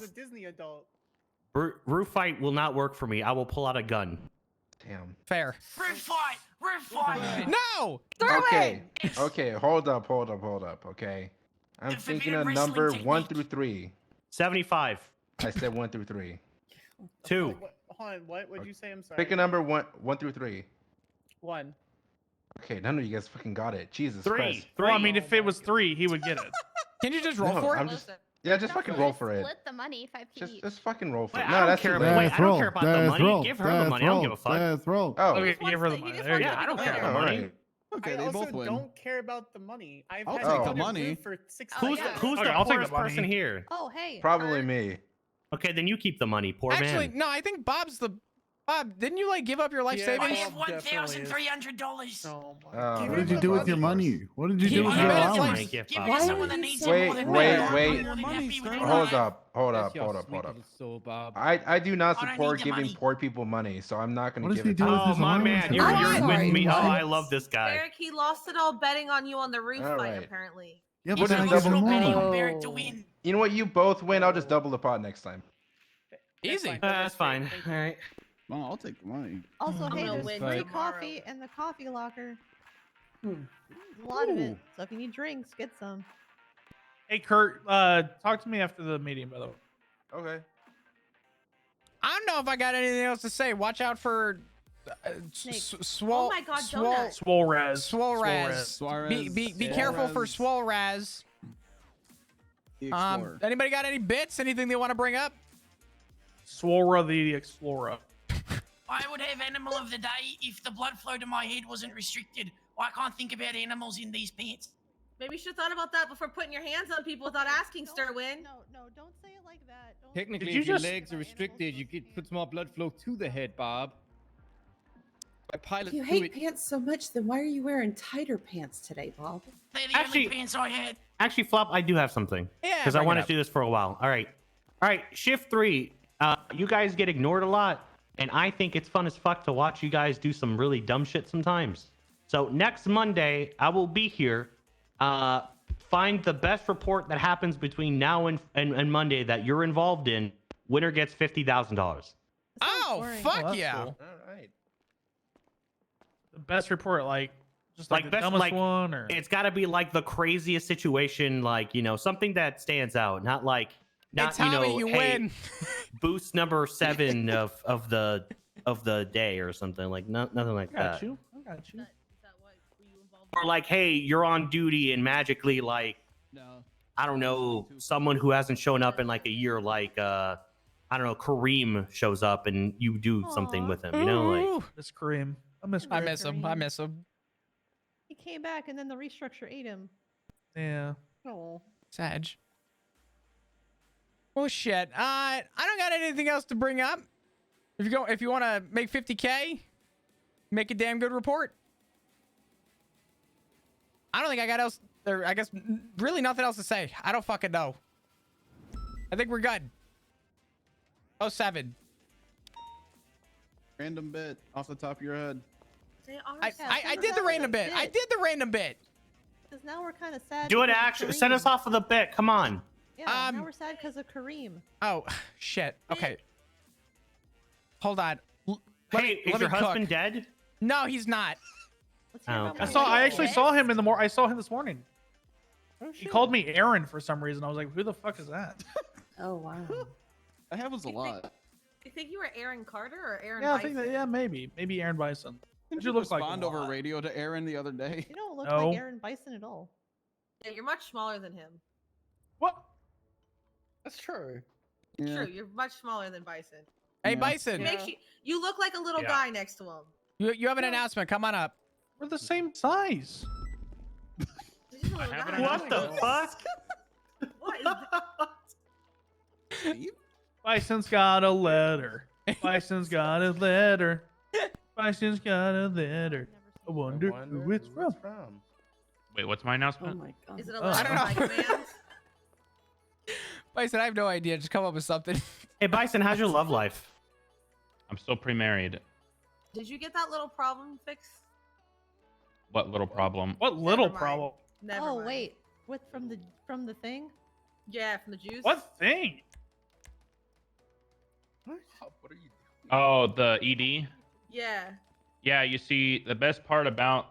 a Disney adult. Roof fight will not work for me. I will pull out a gun. Damn. Fair. Roof fight! Roof fight! No. Okay. Okay. Hold up. Okay. I'm thinking of number 1 through 3. 75. I said 1 through 3. 2. Hold on, what would you say? I'm sorry. Pick a number 1 through 3. 1. Okay, none of you guys fucking got it. Jesus 3. Christ. 3. Well, I mean, if it was 3, he would get it. Can you just roll No, for it? I'm just just fucking roll for it. Split the money 5 each. Just fucking roll for Wait, it. I No, don't that's care too about- late. wait, I don't care about the money. Give her the money. I don't give a fuck. Death roll. Oh. Okay, give her the money. There you Yeah, go. I don't care All about money. right. Okay, I they also both win. don't care about the money. I've I'll had take to the go to money. Groove for 6 Who's yeah. who's Okay, the I'll take poorest the money. person here? Oh, hey. Probably me. Okay, then you keep the money, poor Actually, man. no. I think Bob's the. Bob, didn't you like give up your life Yeah, I savings? have Bob definitely is. $1,300. Oh my What What did you do with your money? What did you do Give with me your that allowance? life. Gift Give box. me Why someone are that you needs so it more than Wait, me. I'm wait. more than happy with Hold it. up. Bless your Hold sweet up. little soul, Bob. I do not I don't support need the giving money. poor people money, so I'm not gonna What give does he it do to with you. his Oh, my man, allowance? you're I'm with sorry, me. Oh, what? I love this guy. Eric, he lost it all betting on you on the roof All fight, right. apparently. Yeah, He's but then I a give him little betting more. on Barrett to win. You know what? You both win. I'll just double the pot next time. Easy. That's fine. All right. Well, I'll take the money. Also, I'm hey, gonna there's win free tomorrow. coffee in the coffee locker. A lot of it. So if you need drinks, get some. Hey, Kurt, talk to me after the meeting, by the way. Okay. I don't know if I got anything else to say. Watch out for Snake. swole. Oh my God, donut. Swole Raz. Swole Raz. Suarez. Be careful for Swole Raz. The Explorer. Anybody got any bits? Anything they want to bring up? Swora the Explorer. I would have animal of the day if the blood flow to my head wasn't restricted. I can't think about animals in these pants. Maybe you should have thought about that before putting your hands on people without asking, Sterwin. No, don't say it like that. Don't Technically, you if your just- legs are restricted, you could put more blood flow to the head, Bob. By pilot If you to hate it. pants so much, then why are you wearing tighter pants today, Bob? They're the Actually- only pants I had. Actually, Flop, I do have something. Yeah, Because I bring it wanted up. to do this for a while. All right. Shift 3. You guys get ignored a lot, and I think it's fun as fuck to watch you guys do some really dumb shit sometimes. So next Monday, I will be here. Find the best report that happens between now and Monday that you're involved in. Winner gets $50,000. Oh, boring. fuck that's yeah. cool. All right. The best report, just like the best, dumbest like, one, or It's got to be like the craziest situation, like, something that stands out, not like, It's how you hey, win. boost number 7 of the day or something, like nothing like I got that. you. I got you. Is that what were you involved Or like, hey, you're on duty and magically, like, No. I don't know, someone who hasn't shown up in like a year, like I don't know, Kareem shows up and you do something Aw. with him, like. Ooh, Miss Kareem. I miss I Kareem. miss him. I miss him. He came back and then the restructure ate him. Yeah. Oh. Sag. Well, shit. I don't got anything else to bring up. If you want to make 50K, make a damn good report. I don't think I got else. I guess really nothing else to say. I don't fucking know. I think we're good. 07. Random bit off the top of your head. They are I send did us the out random the bit. I bit. did the random bit. Because now we're kind of sad. Do it, because of actually. Send us Kareem. off of the bit. Come on. Yeah, now we're sad because of Kareem. Oh, shit. Okay. Hold on. Let Hey, me- is let your me cook. husband dead? No, he's not. Let's hear Oh, about okay. my I actually life. saw him in the I saw him this morning. Oh, He shit. called me Aaron for some reason. I was like, who the fuck is that? Oh, wow. That happens a You think- lot. You think you were Aaron Carter or Aaron Yeah, I think that. Bison? Yeah, maybe Aaron Bison. Didn't you you look like respond a over lot. radio to Aaron the other day? You don't look No. like Aaron Bison at all. Yeah, you're much smaller than him. What? That's true. Yeah. True, you're much smaller than Bison. Hey, Yeah. Bison. It makes you look like a little Yeah. guy next to him. You have an announcement. Come on up. We're the same size. He's just a little have guy. an What the fuck? What is Steve? Bison's got a letter. Bison's got a letter. Bison's got a letter. I wonder who it's from. Wait, what's my Oh, announcement? my God. Is it a Oh. letter I don't by know. command? Bison, I have no idea. Just come up with something. Hey, Bison, how's your love life? I'm still pre-married. Did you get that little problem fixed? What little problem? What little Never mind. problem? Never Oh mind. wait, what from the thing? Yeah, from the juice. What thing? What are you doing? Oh, the ED. Yeah. Yeah, you see, the best part about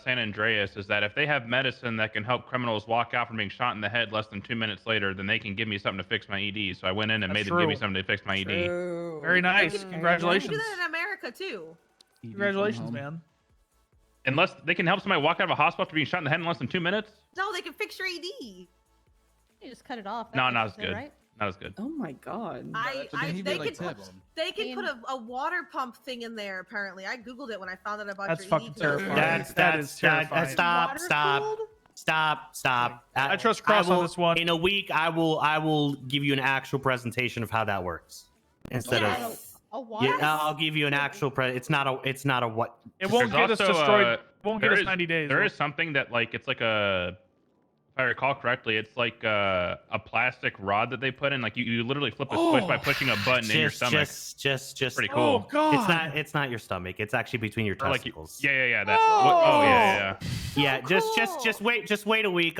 San Andreas is that if they have medicine that can help criminals walk out from being shot in the head less than 2 minutes later, then they can give me something to fix my ED. So I went in and That's made them give me true. something to fix my ED. True. Very nice. They can do Congratulations. that in America too. Congratulations, man. Unless they can help somebody walk out of a hospital after being shot in the head in less than 2 minutes? No, they can fix your ED. You just cut it off. No, That not as fixes it, good. right? Not as good. Oh my god. They can put a water pump thing in there. Apparently, I googled it when I found out about That's your fucking ED. terrifying. That is terrifying. Stop. I trust Cross on this one. In a week, I will give you an actual presentation of how that works instead of. A water. Yeah, I'll give you an actual It's not a what. It won't There's get us also, destroyed. Won't get there us is- 90 days. There is something that like it's like a, if I recall correctly, it's like a plastic rod that they put in. Like you literally flip a switch by pushing a button in your stomach. Just pretty cool. Oh god. It's not your stomach. It's actually between your Or like testicles. yeah. That. Oh! Oh yeah. Yeah, just wait a week.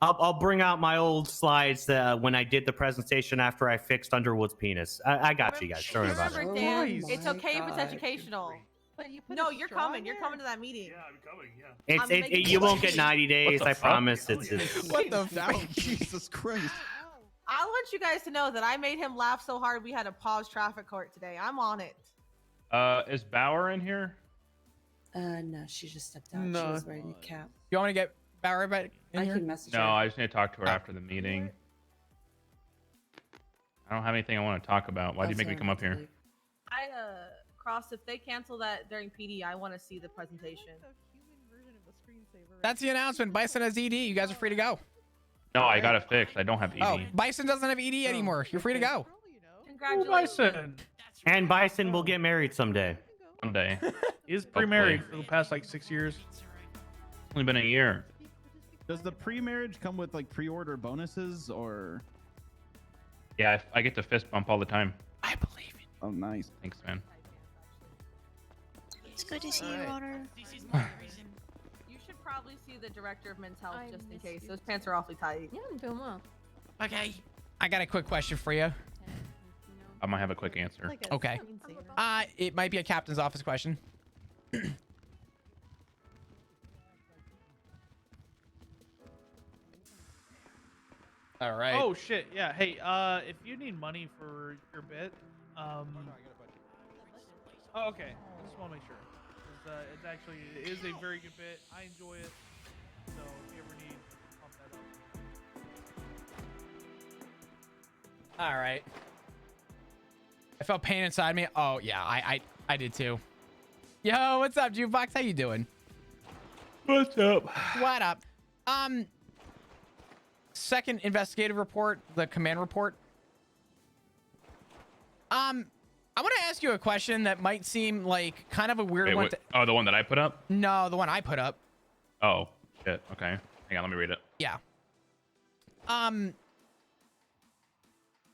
I'll bring out my old slides when I did the presentation after I fixed Underwood's penis. I got you guys. Don't worry about it. Remember, Dan, Oh it's my okay if it's God. educational. But you put No, a you're straw coming. in You're there? coming to that meeting. I'm coming. Yeah. I'm making You won't get sure. 90 days. the I fuck? promise. It's What the fuck? Jesus Christ. I want you guys to know that I made him laugh so hard we had to pause traffic court today. I'm on it. Is Bauer in here? No, she just stepped out. She No. was wearing a cap. You want me to get Barry back in I here? can message No, her. I just need to talk to her after the meeting. I don't have anything I want to talk about. Why do you make me come up here? Cross, if they cancel that during PD, I want to see the presentation. That's the announcement. Bison has ED. You guys are free to go. No, I got it fixed. I don't have ED. Oh, Bison doesn't have ED anymore. You're free to go. Congratulations. Bison and Bison will get married someday. Someday. is pre-married for the past like 6 years. Only been a year. Does the pre-marriage come with like pre-order bonuses or? Yeah, I get to fist bump all the time. I believe it. Oh, nice. Thanks, man. It's good to see you, Honor. This is my reason. You should probably see the director of men's health I just in miss case. you Those pants are awfully tight. Yeah, I'm doing well. Okay. I got a quick question for you. I might have a quick answer. Like a Okay. screensaver. It might be a captain's office question. All right. Oh shit. Yeah. Hey. If you need money for your bit, Oh, okay. I just want to make sure. It's actually it is a very good bit. I enjoy it. So if you ever need, pump that up. All right. I felt pain inside me. Oh yeah, I did too. Yo, what's up, Jukebox? How you doing? What's up? What up? Second investigative report, the command report. I want to ask you a question that might seem like kind of a weird Wait, one. what? Oh, the one that I put up? No, the one I put up. Oh, shit. Okay. Hang on, let me read it. Yeah. I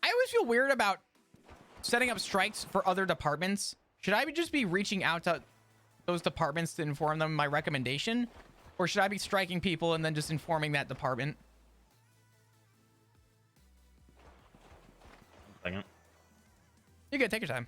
always feel weird about setting up strikes for other departments. Should I just be reaching out to those departments to inform them my recommendation? Or should I be striking people and then just informing that department? Second. You're good. Take your time.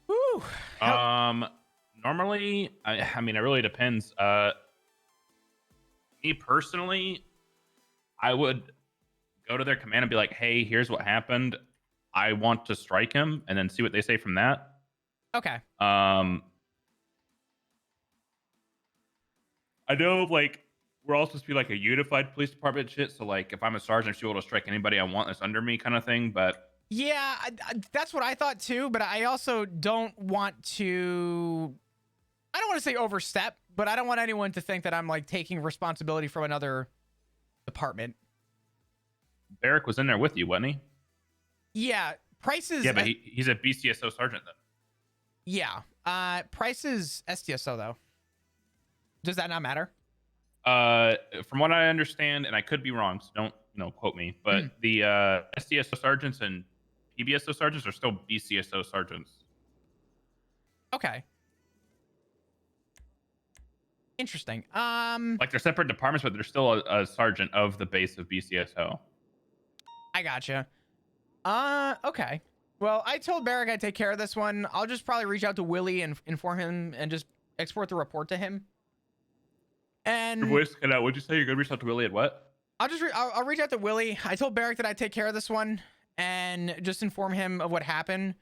Woo. Normally, I mean, it really depends. Me personally, I would go to their command and be like, "Hey, here's what happened. I want to strike him," and then see what they say from that. Okay. I know, like, we're all supposed to be like a unified police department shit. So, like, if I'm a sergeant, I should be able to strike anybody I want that's under me, kind of thing. But Yeah, that's what I thought too, but I also don't want to... I don't want to say overstep, but I don't want anyone to think that I'm like taking responsibility from another department. Barrick was in there with you, wasn't he? Yeah, Price's... Yeah, but he's a BCSO sergeant then. Yeah, Price's STSO though. Does that not matter? From what I understand, and I could be wrong, so don't quote me, but the STSO sergeants and PBSO sergeants are still BCSO sergeants. Okay. Interesting. Like they're separate departments, but they're still a sergeant of the base of BCSO. I gotcha. Okay. Well, I told Barrick I'd take care of this one. I'll just probably reach out to Willie and inform him and just export the report to him. And Your voice cut out. What'd you say? You're gonna reach out to Willie at what? I'll reach out to Willie. I told Barrick that I'd take care of this one and just inform him of what happened.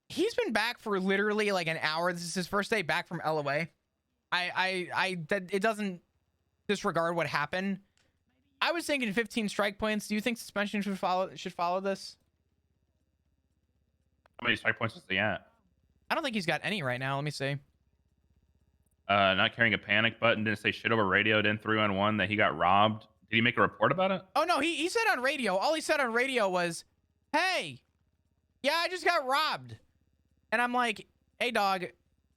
He's been back for literally like an hour. This is his first day back from LOA. It doesn't disregard what happened. I was thinking 15 strike points. Do you think suspension should follow this? How many strike points is he at? I don't think he's got any right now. Let me see. Not carrying a panic button. Didn't say shit over radio. Didn't 311 that he got robbed. Did he make a report about it? Oh no, he said on radio. All he said on radio was, "Hey, yeah, I just got robbed." And I'm like, "Hey, dog,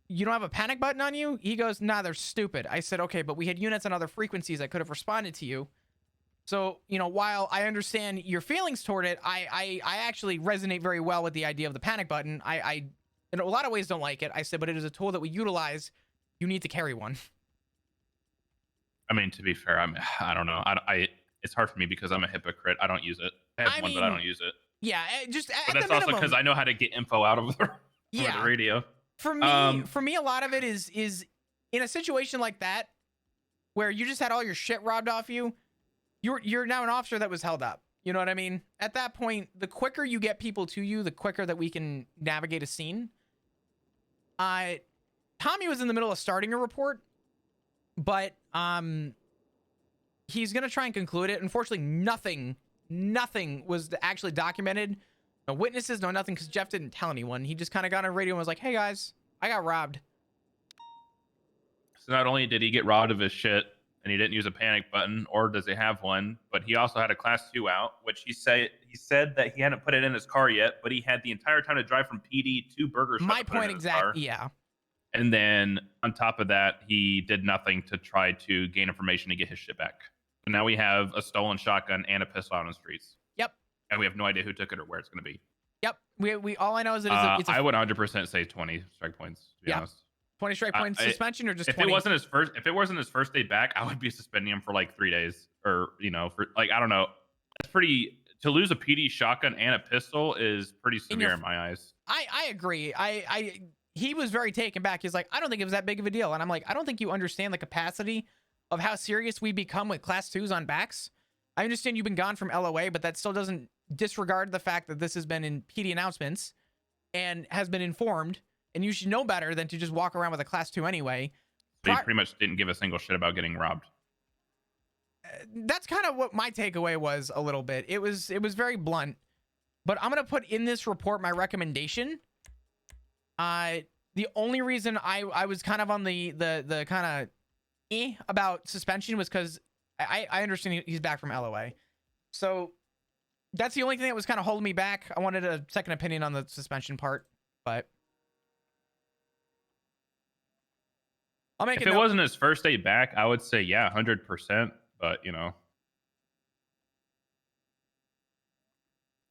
you don't have a panic button on you?" He goes, "Nah, they're stupid." I said, "Okay, but we had units on other frequencies that could have responded to you." So, while I understand your feelings toward it, I actually resonate very well with the idea of the panic button. I in a lot of ways don't like it. I said, but it is a tool that we utilize. You need to carry one. I mean, to be fair, I don't know. It's hard for me because I'm a hypocrite. I don't use it. I have one, but I don't use it. Yeah, just but at that's the also minimum, because I know how to get info out of the radio. For me, a lot of it is in a situation like that where you just had all your shit robbed off you. You're now an officer that was held up. You know what I mean? At that point, the quicker you get people to you, the quicker that we can navigate a scene. Tommy was in the middle of starting a report, but he's gonna try and conclude it. Unfortunately, nothing was actually documented. No witnesses, no nothing, because Jeff didn't tell anyone. He just kind of got on radio and was like, "Hey guys, I got robbed." So not only did he get robbed of his shit and he didn't use a panic button, or does he have one, but he also had a class 2 out, which he said that he hadn't put it in his car yet, but he had the entire time to drive from PD to Burger Shop. My point exactly. Yeah. And then on top of that, he did nothing to try to gain information to get his shit back. So now we have a stolen shotgun and a pistol out on the streets. Yep. And we have no idea who took it or where it's going to be. Yep. We all I know is that it's I would 100% say 20 strike points, to be honest. 20 strike points suspension or just if 20? If it wasn't his first day back, I would be suspending him for like 3 days, or for like, I don't know. That's pretty, to lose a PD shotgun and a pistol is pretty severe in my eyes. I agree. He was very taken back. He's like, "I don't think it was that big of a deal." And I'm like, "I don't think you understand the capacity of how serious we become with class 2s on backs. I understand you've been gone from LOA, but that still doesn't disregard the fact that this has been in PD announcements and has been informed, and you should know better than to just walk around with a class 2 anyway." So he pretty much didn't give a single shit about getting robbed. That's kind of what my takeaway was a little bit. It was very blunt, but I'm going to put in this report my recommendation. The only reason I was kind of on the kind of about suspension was because I understand he's back from LOA. So that's the only thing that was kind of holding me back. I wanted a second opinion on the suspension part, but I'll make it. If it wasn't his first day back, I would say, yeah, 100%. But, I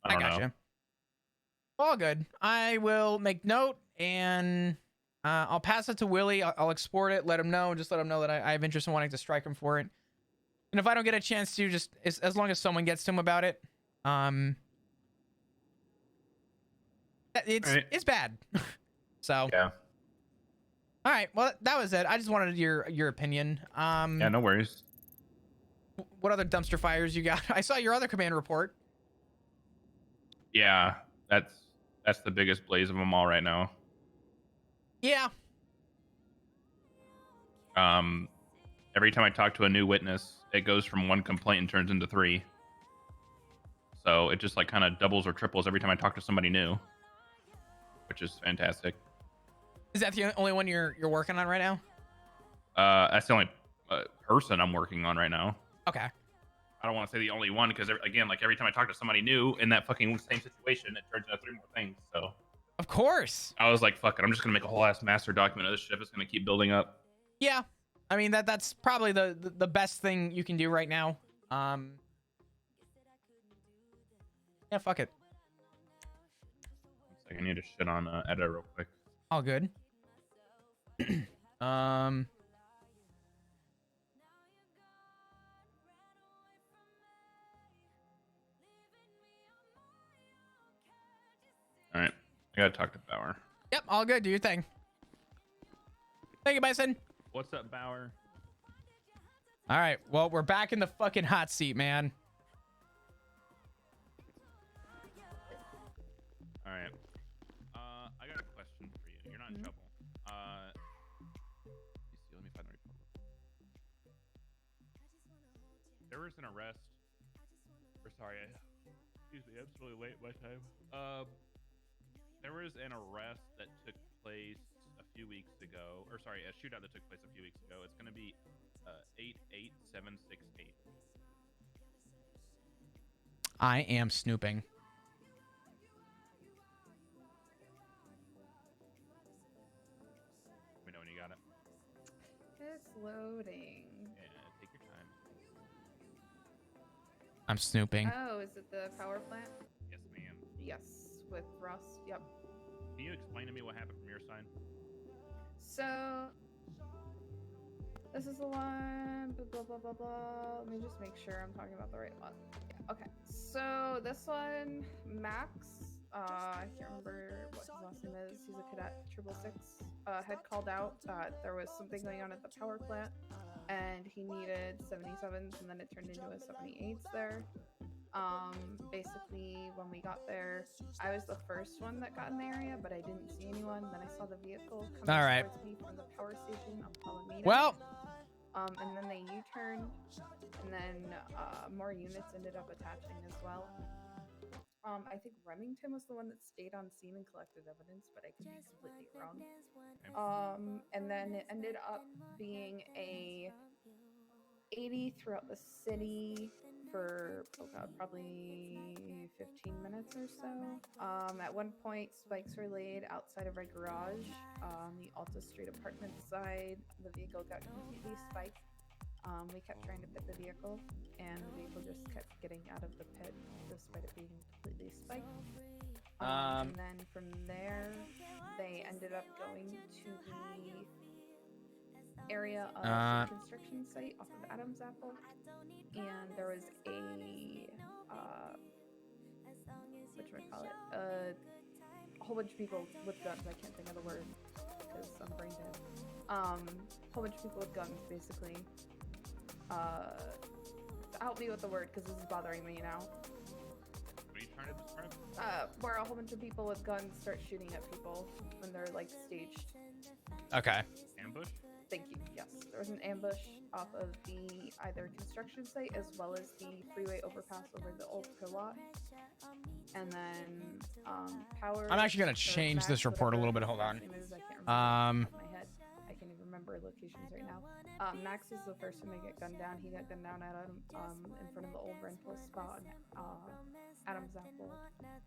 don't know. All good. I will make note, and I'll pass it to Willie. I'll export it, let him know, just let him know that I have interest in wanting to strike him for it. And if I don't get a chance to, just as long as someone gets to him about it, it's bad. So yeah. All right. Well, that was it. I just wanted your opinion. Yeah, no worries. What other dumpster fires you got? I saw your other command report. Yeah, that's the biggest blaze of them all right now. Yeah. Every time I talk to a new witness, it goes from 1 complaint and turns into 3. So it just like kind of doubles or triples every time I talk to somebody new, which is fantastic. Is that the only one you're working on right now? That's the only person I'm working on right now. Okay. I don't want to say the only one because again, like every time I talk to somebody new in that fucking same situation, it turns into 3 more things. So of course, I was like, "Fuck it, I'm just gonna make a whole ass master document of this shit. It's gonna keep building up." Yeah, I mean that's probably the best thing you can do right now. Yeah, fuck it. Like I need to shit on editor real quick. All good. All right, I gotta talk to Bauer. Yep, all good. Do your thing. Thank you, Bison. What's up, Bauer? All right. Well, we're back in the fucking hot seat, man. All right. I got a question for you. You're not in trouble. Let me find the report. There was an arrest. Or sorry, excuse me. I'm really late my time. There was an arrest that took place a few weeks ago. Or sorry, a shootout that took place a few weeks ago. It's going to be 88768. I am snooping. Let me know when you got it. It's loading. Yeah, take your time. I'm snooping. Oh, is it the power plant? Yes, ma'am. Yes, with Russ. Yep. Can you explain to me what happened from your side? So, this is the one. Blah, blah, blah, blah. Let me just make sure I'm talking about the right one. Yeah, okay. So, this one, Max, I can't remember what his last name is. He's a cadet 666. Had called out that there was something going on at the power plant, and he needed 77s, and then it turned into a 78s there. Basically, when we got there, I was the first one that got in the area, but I didn't see anyone. Then I saw the vehicle coming towards me from the power station on Palomino. Well, and then they U-turned, and then more units ended up attaching as well. I think Remington was the one that stayed on scene and collected evidence, but I could be completely wrong. And then it ended up being a 80 throughout the city for, oh god, probably 15 minutes or so. At one point, spikes were laid outside of our garage on the Alta Street apartment side. The vehicle got completely spiked. We kept trying to pit the vehicle, and the vehicle just kept getting out of the pit despite it being completely spiked. And then from there, they ended up going to the area of the construction site off of Adam's Apple, and there was a a whole bunch of people with guns. I can't think of the word because I'm brain dead. Whole bunch of people with guns, basically. Help me with the word because this is bothering me now. What are you trying to describe? Where a whole bunch of people with guns start shooting at people when they're like staged. Okay. Ambush? Thank you. Yes, there was an ambush off of the either construction site as well as the freeway overpass over the old lot. And then power. I'm actually gonna change this report a little bit. Hold on. I can't remember off my head. I can't even remember locations right now. Max is the first one to get gunned down. He got gunned down at in front of the old rental spot on Adam's Apple.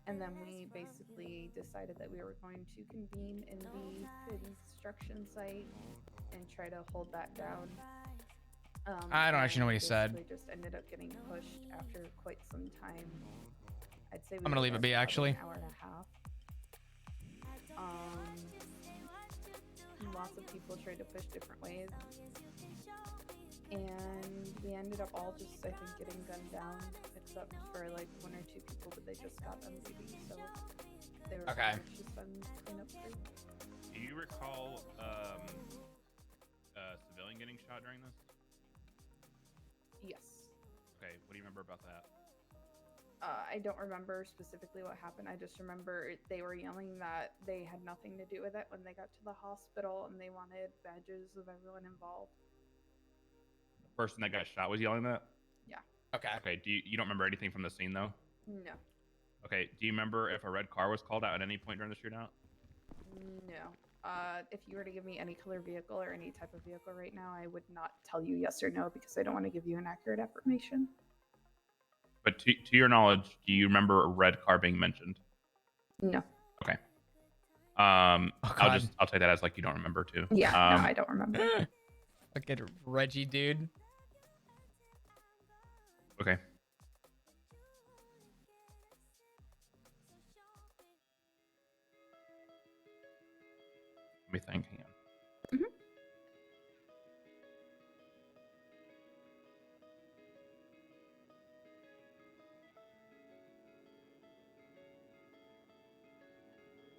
And then we basically decided that we were going to convene in the construction site and try to hold that down. I don't actually know what he said. We just ended up getting pushed after quite some time. I'd say I'm gonna leave it be, actually. An hour and a half. Lots of people tried to push different ways, and we ended up all just, I think, getting gunned down, except for like 1 or 2 people, but they just got them maybe, so they were just done cleanup crew. Do you recall a civilian getting shot during this? Yes. Okay, what do you remember about that? I don't remember specifically what happened. I just remember they were yelling that they had nothing to do with it when they got to the hospital, and they wanted badges of everyone involved. The person that got shot was yelling that? Yeah. Okay. Okay, you don't remember anything from the scene, though? No. Okay. Do you remember if a red car was called out at any point during the shootout? No. If you were to give me any color vehicle or any type of vehicle right now, I would not tell you yes or no because I don't want to give you inaccurate information. But to your knowledge, do you remember a red car being mentioned? No. Okay. God. I'll take that as like you don't remember too. Yeah, no, I don't remember. Look at Reggie, dude. Okay. Let me think. Hang on.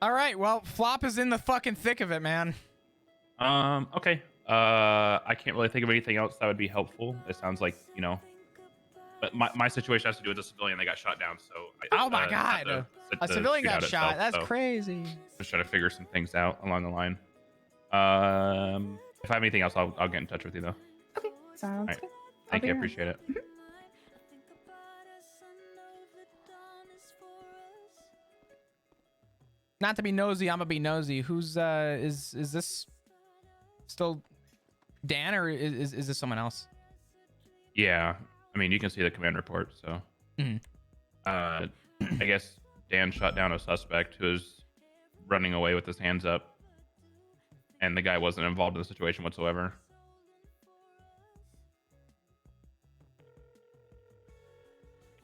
All right, well, Flop is in the fucking thick of it, man. Okay. I can't really think of anything else that would be helpful. It sounds like, you know, but my situation has to do with a civilian that got shot down. So Oh my God. A civilian got shot. That's crazy. Just trying to figure some things out along the line. If I have anything else, I'll get in touch with you though. Okay, sounds right. good. Thank you. I appreciate it. Not to be nosy, I'm gonna be nosy. Who's is this still Dan or is this someone else? Yeah, I mean you can see the command report. So, I guess Dan shot down a suspect who was running away with his hands up, and the guy wasn't involved in the situation whatsoever.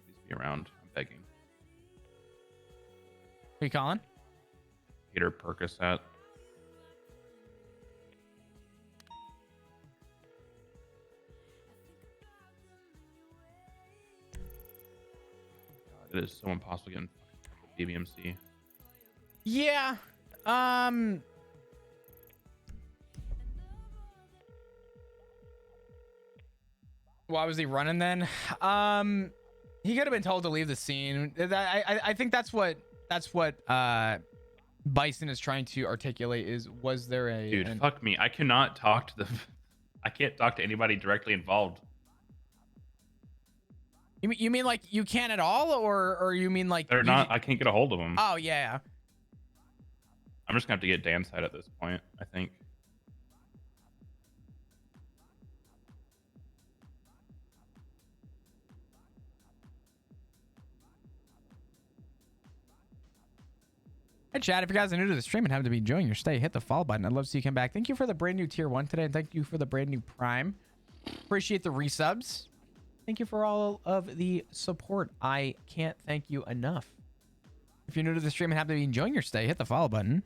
Please be around. I'm begging. Who you calling? Peter Percocet. It is so impossible getting BBMC. Yeah. Why was he running then? He could have been told to leave the scene. I think that's what Bison is trying to articulate is was there a Dude, fuck me. I cannot talk to the I can't talk to anybody directly involved. You mean like you can't at all or you mean like They're not I can't get a hold of them. Oh yeah. I'm just gonna have to get Dan's side at this point, I think. Hey chat, if you guys are new to the stream and happen to be enjoying your stay, hit the follow button. I'd love to see you come back. Thank you for the brand new tier 1 today, and thank you for the brand new Prime. Appreciate the resubs. Thank you for all of the support. I can't thank you enough. If you're new to the stream and happen to be enjoying your stay, hit the follow button.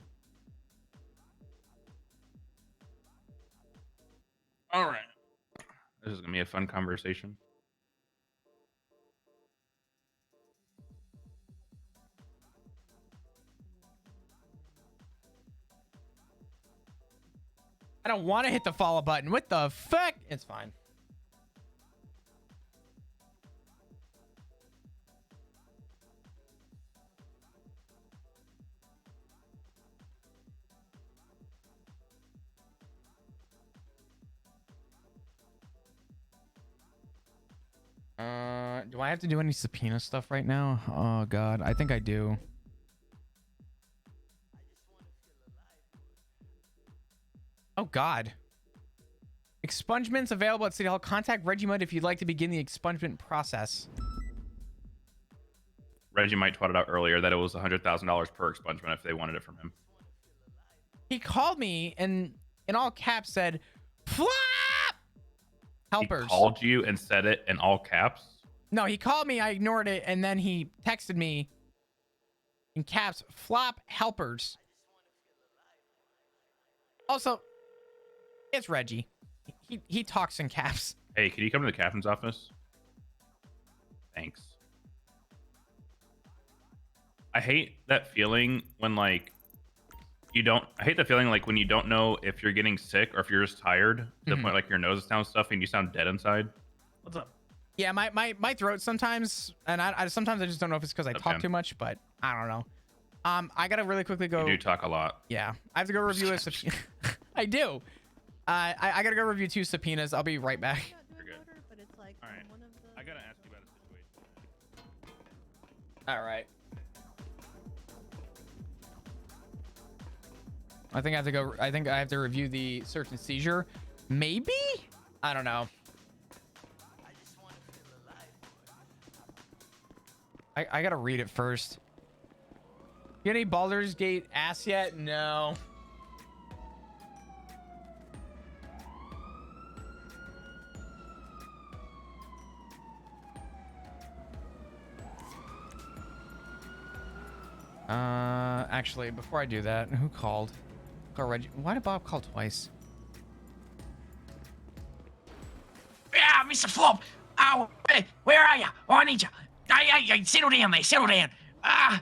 All right. This is gonna be a fun conversation. I don't want to hit the follow button. What the fuck? It's fine. Do I have to do any subpoena stuff right now? Oh god, I think I do. Oh god. Expungements available at City Hall. Contact Reggie if you'd like to begin the expungement process. Reggie might twat it out earlier that it was $100,000 per expungement if they wanted it from him. He called me and in all caps said, "Flop!" Helpers. He called you and said it in all caps? No, he called me, I ignored it, and then he texted me in caps, "Flop helpers." Also, it's Reggie. He talks in caps. Hey, can you come to the captain's office? Thanks. I hate that feeling when like I hate the feeling like when you don't know if you're getting sick or if you're just tired to the point like your nose sounds stuffy and you sound dead inside. What's up? Yeah, my throat sometimes, and I sometimes I just don't know if it's because I talk too much, but I don't know. I gotta really quickly go. You do talk a lot. Yeah, I have to go review a subpoena. I do. I gotta go review 2 subpoenas. I'll be right back. You're good. But it's like All right. one of the... I gotta ask you about a situation. All right. I think I have to go. I think I have to review the search and seizure. Maybe? I don't know. I gotta read it first. Get any Baldur's Gate ass yet? No. Actually, before I do that, who called? Call Reggie. Why did Bob call twice? Yeah, Mr. Flop. Oh, hey, where are you? Oh, I need you. Hey, settle down there. Settle down. Oh,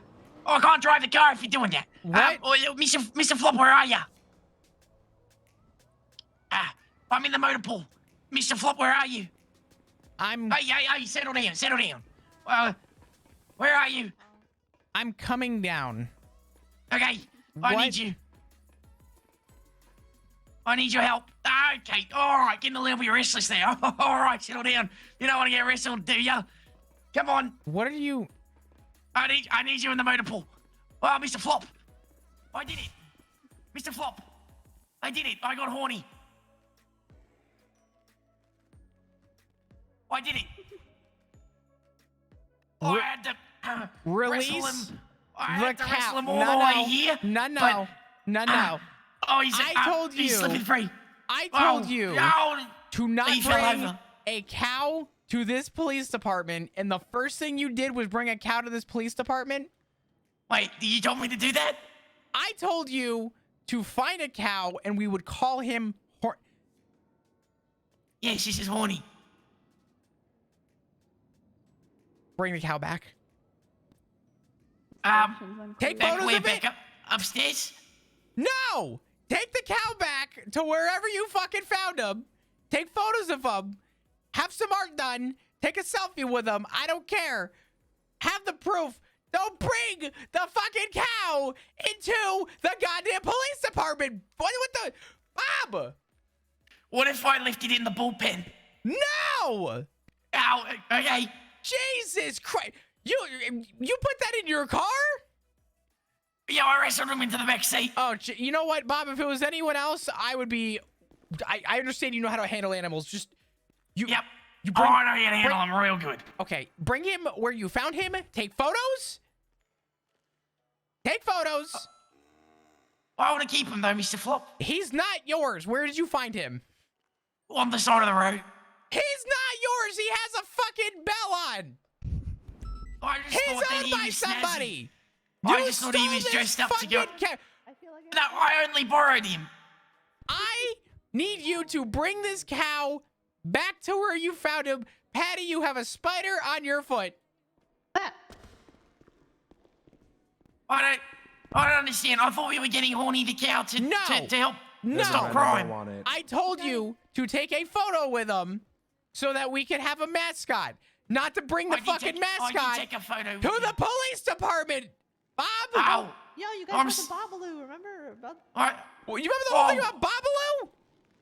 I can't drive the car if you're doing that. What? Mr. Flop, where are you? I'm in the motor pool. Mr. Flop, where are you? Hey, settle down. Settle down. Where are you? I'm coming down. Okay, I need you. I need your help. Okay, all right, getting a little bit restless there. All right, settle down. You don't want to get wrestled, do you? Come on. What are you? I need you in the motor pool. Oh, Mr. Flop. I did it. Mr. Flop. I did it. I got horny. I did it. I had to wrestle him. I had to wrestle him all the way here. No. Oh, he's told you. He's slipping free. I told you no. to not He fell bring over. a cow to this police department, and the first thing you did was bring a cow to this police department. Wait, you told me to do that? I told you to find a cow, and we would call him. Yes, this is horny. Bring the cow back. Take back photos where, of it. back upstairs? No! Take the cow back to wherever you fucking found him. Take photos of him. Have some art done. Take a selfie with him. I don't care. Have the proof. Don't bring the fucking cow into the goddamn police department. What the? Bob! What if I left it in the bullpen? No! Ow, okay. Jesus Christ. You put that in your car? Yeah, I wrestled him into the back seat. Oh, you know what, Bob? If it was anyone else, I would be. I understand you know how to handle animals. Just you. Yep. You bring, I know how to handle him real good. Okay, bring him where you found him. Take photos. Take photos. I want to keep him though, Mr. Flop. He's not yours. Where did you find him? On the side of the road. He's not yours. He has a fucking bell on. He's owned by somebody. I just thought he was dressed up to go. No, I only borrowed him. I need you to bring this cow back to where you found him. Patty, you have a spider on your foot. I don't understand. I thought we were getting horny the cow to help stop crime. I told you to take a photo with him so that we could have a mascot. Not to bring the fucking mascot take a photo to the police department. Bob? Ow. Yo, you guys have the Babalu, remember? About... Well, you remember the whole thing about Babalu?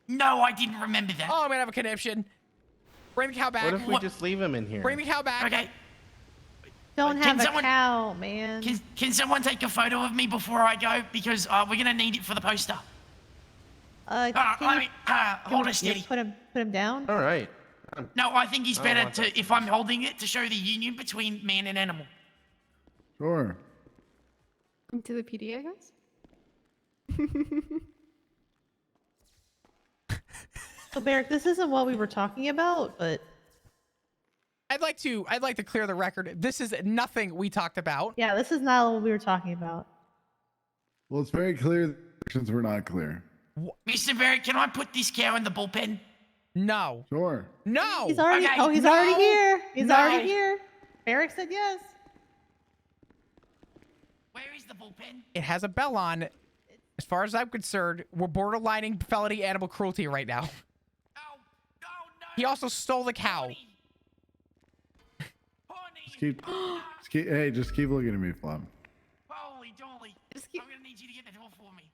No, I didn't remember that. Oh, I'm gonna have a conniption. Bring the cow back. What if we just leave him in here? Bring the cow back. Okay. Don't Can have a someone- cow, man. Can someone take a photo of me before I go? Because we're gonna need it for the poster. Can Hold you it steady. put him down? All right. No, I think it's I don't better want to if I'm holding it to show the union between man and animal. Sure. Into the PDA, guys? So, Barrick, this isn't what we were talking about, but I'd like to clear the record. This is nothing we talked about. yeah, this is not what we were talking about. Well, it's very clear the actions were not clear. Mr. Barrett, can I put this cow in the bullpen? No. Sure. No. He's already. Okay. Oh, he's No. already here. He's No. already here. Barrick said yes. Where is the bullpen? It has a bell on. As far as I'm concerned, we're borderlining felony animal cruelty right now. Oh, no. He also stole the cow. Just keep looking at me, Flop. Holy dolly. I'm gonna need you to get the door for me.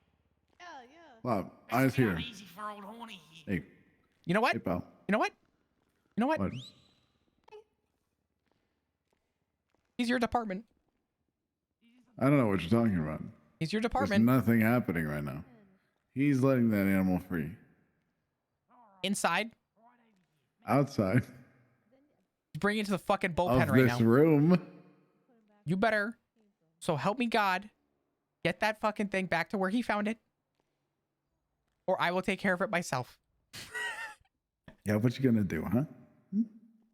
Yeah, yeah. Flop, eyes here. Not easy for old horny here. Hey, You know what? hey, pal. You know what? You know what? What? He's your department. I don't know what you're talking about. He's your There's department. nothing happening right now. He's letting that animal free. Inside. Outside Bring it to the fucking of bullpen right this now. room. You better. So help me God. Get that fucking thing back to where he found it. Or I will take care of it myself. Yeah, what you gonna do, huh?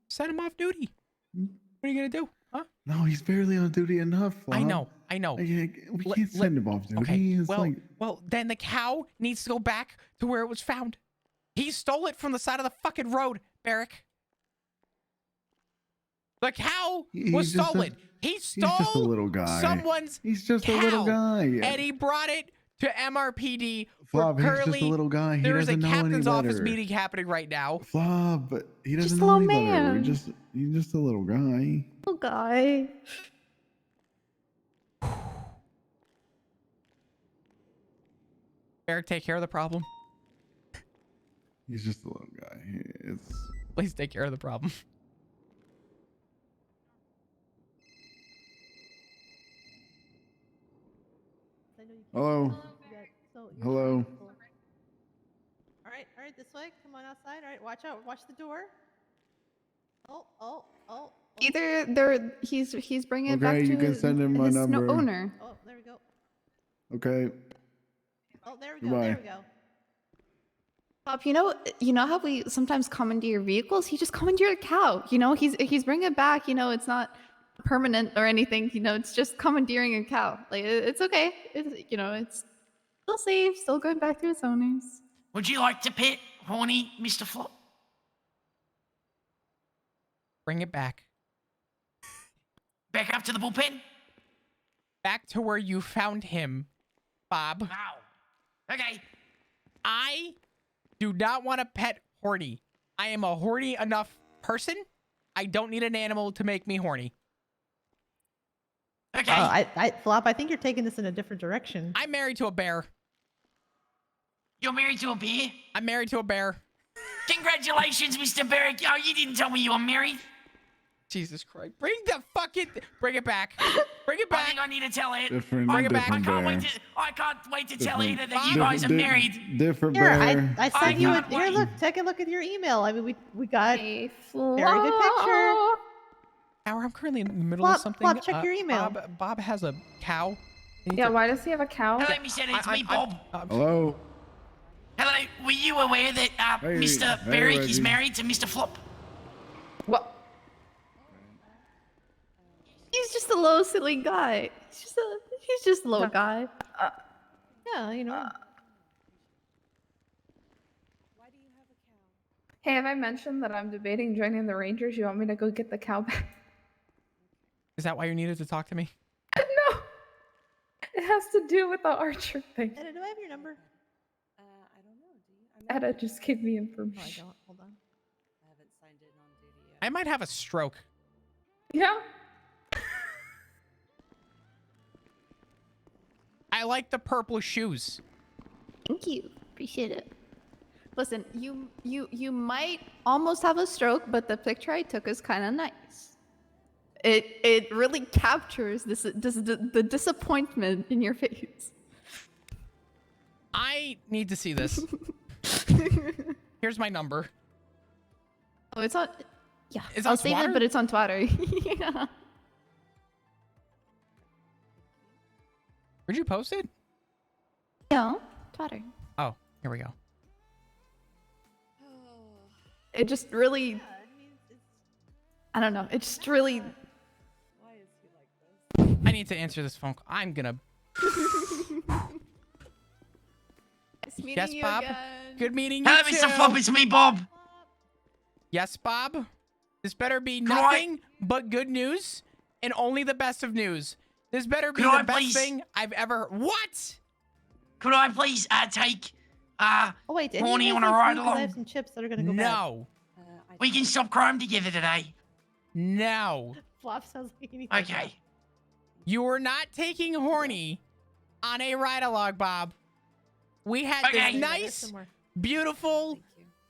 Send him off duty. What are you gonna do? Huh? No, he's barely on duty enough. I Flop. know. We can't send him off duty. Okay. It's like, Well, then the cow needs to go back to where it was found. He stole it from the side of the fucking road, Barrick. The cow was stolen. He stole he's just a little guy. someone's He's just cow, a little guy. and he brought it to MRPD. Flop, he's currently, just a little guy. He there is a doesn't know any captain's office better. meeting happening right now. Flop, but he doesn't Just a know little any better. man. He's just a little guy. Little guy. Eric, take care of the problem. He's just a little guy. It's Please take care of the problem. hello. Hello. All right, this way. Come on outside. All right, watch out. Watch the door. Oh. Either he's bringing it back Okay, to you can send him my his number. owner. Oh, there we go. Okay. Oh, there we go. Goodbye. There we go. Bob, you know how we sometimes commandeer vehicles? He just commandeered a cow. He's bringing it back. It's not permanent or anything. It's just commandeering a cow. Like it's okay. It's still safe. Still going back to its owners. Would you like to pet horny Mr. Flop? Bring it back. Back up to the bullpen? Back to where you found him, Bob. Wow. Okay. I do not want to pet horny. I am a horny enough person. I don't need an animal to make me horny. Okay. I Flop, I think you're taking this in a different direction. I'm married to a bear. You're married to a bear? I'm married to a bear. Congratulations, Mr. Barrick. Oh, you didn't tell me you were married. Jesus Christ. Bring it back. Bring it I back. think I need to tell Ed. Different I bear. can't wait to tell Ed that you Different- guys are married. Different Here, bear. I sent you a. can't Here, wait. look. Take a look at your email. I mean, we got very Flop. good picture. Hour, I'm currently in the middle of Flop, something. Flop, check your email. Bob has a cow. I need Yeah, to- why does he have a cow? Hello, Mr. Ed. It's me, Bob. Hello. Hello. Were you aware that Hey, Mr. hey, Barrick is Reggie. married to Mr. Flop? What? He's just a little silly guy. He's just a little guy. Yeah, Hey, have I mentioned that I'm debating joining the Rangers? You want me to go get the cow back? Is that why you needed to talk to me? No. It has to do with the Archer thing. Edda, do I have your number? I don't know. Do you? Edda just gave me No, I information. don't. Hold on. I haven't signed in on duty yet. I might have a stroke. Yeah. I like the purple shoes. Thank you. Appreciate it. Listen, you might almost have a stroke, but the picture I took is kind of nice. It really captures the disappointment in your face. I need to see this. Here's my number. Oh, it's on. Yeah, It's I'll on save Twitter? it, but it's on Twitter. Yeah. Where'd you post it? No, Twitter. Oh, here we go. It just really. I don't know. It just really. Why is he like this? I need to answer this phone call. I'm gonna. Nice meeting Yes, you Bob. again. Good meeting you Hello, too. Mr. Flop. It's me, Bob. Yes, Bob. This better be Could I- nothing but good news and only the best of news. This better be Could the I best please- thing I've ever. What? Could I please take Oh wait, did Horny you on guys a need ride food? 'Cause I have along? some chips that are gonna go bad. No. We can stop crime together today. No. Flop sounds like he needs Okay. You are not taking horny on a ride along, Bob. We had Okay. this nice, beautiful,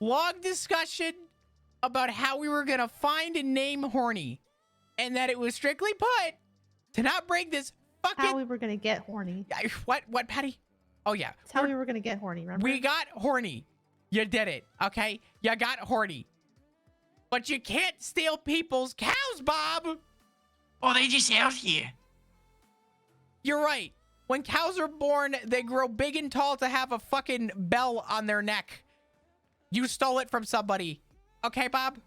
long discussion about how we were gonna find and name horny, and that it was strictly put to not bring this how we were gonna get horny. What, Patty? Oh yeah. That's how we were gonna get horny. Remember? We got horny. You did it. Okay. You got horny. But you can't steal people's cows, Bob. Oh, they just out here. You're right. When cows are born, they grow big and tall to have a fucking bell on their neck. You stole it from somebody. Okay, Bob?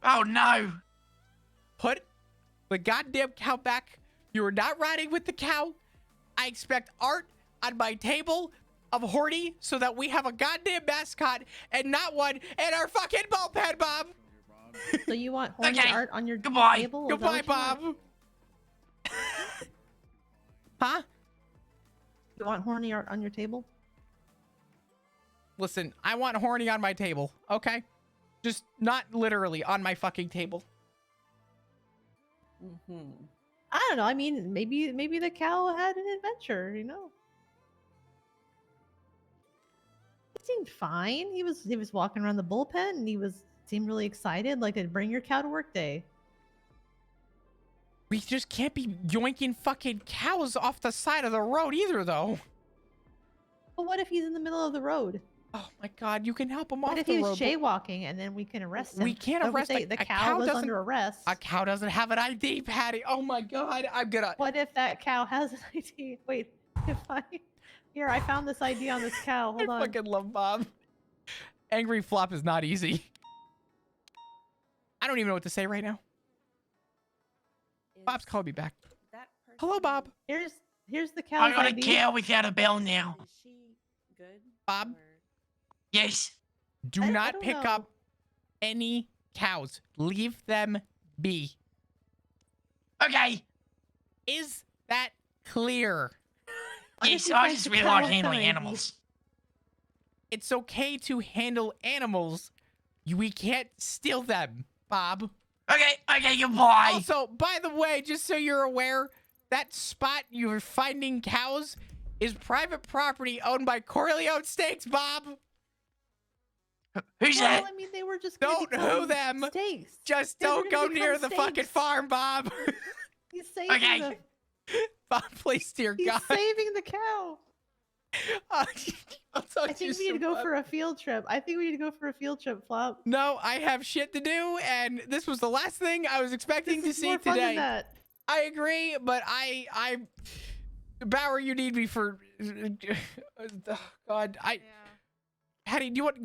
Oh, no. Put the goddamn cow back. You are not riding with the cow. I expect art on my table of horny so that we have a goddamn mascot and not one in our fucking bullpen, Bob. So you want horny art on your Goodbye. table? Is that Goodbye, what you want? Bob. Huh? You want horny art on your table? Listen, I want horny on my table, okay? Just not literally on my fucking table. I don't know. I mean, maybe the cow had an adventure. You know, he seemed fine. He was walking around the bullpen, and seemed really excited. Like, to bring your cow to work day. We just can't be yoinking fucking cows off the side of the road either, though. But what if he's in the middle of the road? Oh my God, you can help him What off if the he road. was jaywalking, and then we can arrest him? We can't Don't arrest say a the cow cow was doesn't- under arrest. A cow doesn't have an ID, Patty. Oh my God, I'm gonna. What if that cow has an ID? Wait, here, I found this ID on this cow. Hold I on. fucking love Bob. Angry flop is not easy. I don't even know what to say right now. Bob's calling me back. Hello, Bob. Here's the cow. I got a cow without a bell now. Bob, Yes. do I not don't pick know. up any cows. Leave them be. Okay. Is that clear? Yes, you I find just the really cow like with an handling ID? animals. It's okay to handle animals. We can't steal them, Bob. Okay, goodbye. Also, by the way, just so you're aware, that spot you're finding cows is private property owned by Corleone Steaks, Bob. Who's Well, that? I mean, they were just Don't who them. Steaks. Just They were don't gonna go near the become fucking steaks. farm, Bob. He's saving Okay. Bob, please, dear He's God. saving the cow. I'll talk I to you think we need to soon, go Bob. for a field trip. Flop. No, I have shit to do, and this was the last thing I was expecting This to is see more fun than today. that. I agree, but I Bauer, you need me for God. Patty, do you want?